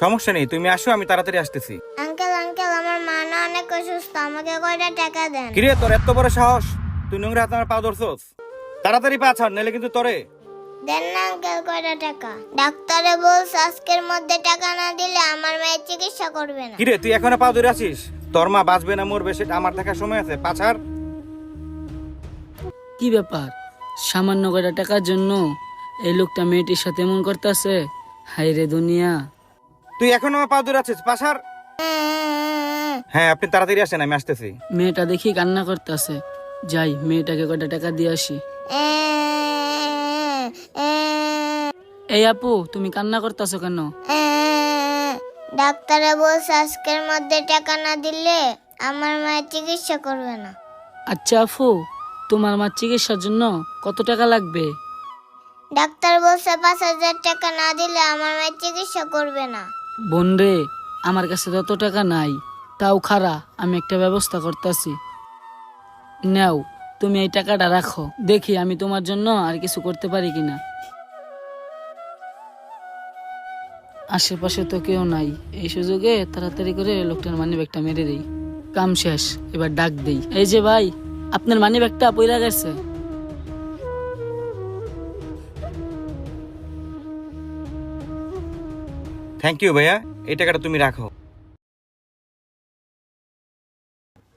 সমস্যা নেই, তুমি আসো, আমি তাড়াতাড়ি আসতেছি। আঙ্কেল আঙ্কেল আমার মা না অনেক অসুস্থ, আমাকে কয়টা টাকা দেন। কিরে তোর এত বড় সাহস, তুই নোংরা হাতে আমার পা ধরছস? তাড়াতাড়ি পা ছাড়, নাহলে কিন্তু তোরে। দেন না আঙ্কেল কয়টা টাকা। ডাক্তারে বলছে আজকের মধ্যে টাকা না দিলে আমার মেয়ের চিকিৎসা করবে না। কিরে তুই এখনো পা ধরে আছিস? তোর মা বাঁচবে না মরবে সেটা আমার দেখার সময় আছে, পা ছাড়। কি ব্যাপার, সামান্য কয়টা টাকার জন্য এই লোকটা মেয়েটির সাথে এমন করতেছে? হায় রে দুনিয়া। তুই এখনো আমার পা ধরে আছিস, পা ছাড়। হ্যাঁ আপনি তাড়াতাড়ি আসেন, আমি আসতেছি। মেয়েটা দেখি কান্না করতেছে, যাই মেয়েটাকে কয়টা টাকা দিয়ে আসি। এই আপু, তুমি কান্না করতেছো কেন? ডাক্তারে বলছে আজকের মধ্যে টাকা না দিলে আমার মায়ের চিকিৎসা করবে না। আচ্ছা আপু, তোমার মার চিকিৎসার জন্য কত টাকা লাগবে? ডাক্তার বলছে 5,000 টাকা না দিলে আমার মায়ের চিকিৎসা করবে না। বোন রে, আমার কাছে তত টাকা নাই, তাও খারা আমি একটা ব্যবস্থা করতেছি। নাও, তুমি এই টাকাটা রাখো, দেখি আমি তোমার জন্য আর কিছু করতে পারি কিনা। আশেপাশে তো কেউ নাই, এই সুযোগে তাড়াতাড়ি করে লোকটার মানি ব্যাগটা মেরে দেই। কাম শেষ, এবার ডাক দেই। এই যে ভাই, আপনার মানি ব্যাগটা পইরা গেছে। থ্যাংক ইউ ভাইয়া, এই টাকাটা তুমি রাখো।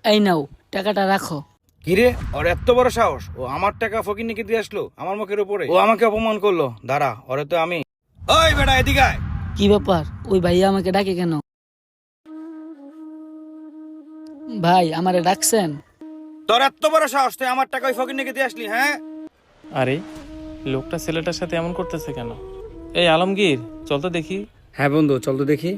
এই নাও, টাকাটা রাখো। কিরে ওর এত বড় সাহস, ও আমার টাকা ফকিরনিকে দিয়ে আসলো আমার মুখের উপরে, ও আমাকে অপমান করলো। দাঁড়া, ওরে তো আমি। ওই বেটা এদিকে আয়। কি ব্যাপার, ওই ভাইয়া আমাকে ডাকে কেন? ভাই আমারে ডাকছেন? তোর এত বড় সাহস, তুই আমার টাকা ওই ফকিরনিকে দিয়ে আসলি? হ্যাঁ আরে লোকটা ছেলেটার সাথে এমন করতেছে কেন? এই আলমগীর, চল তো দেখি। হ্যাঁ বন্ধু, চল তো দেখি।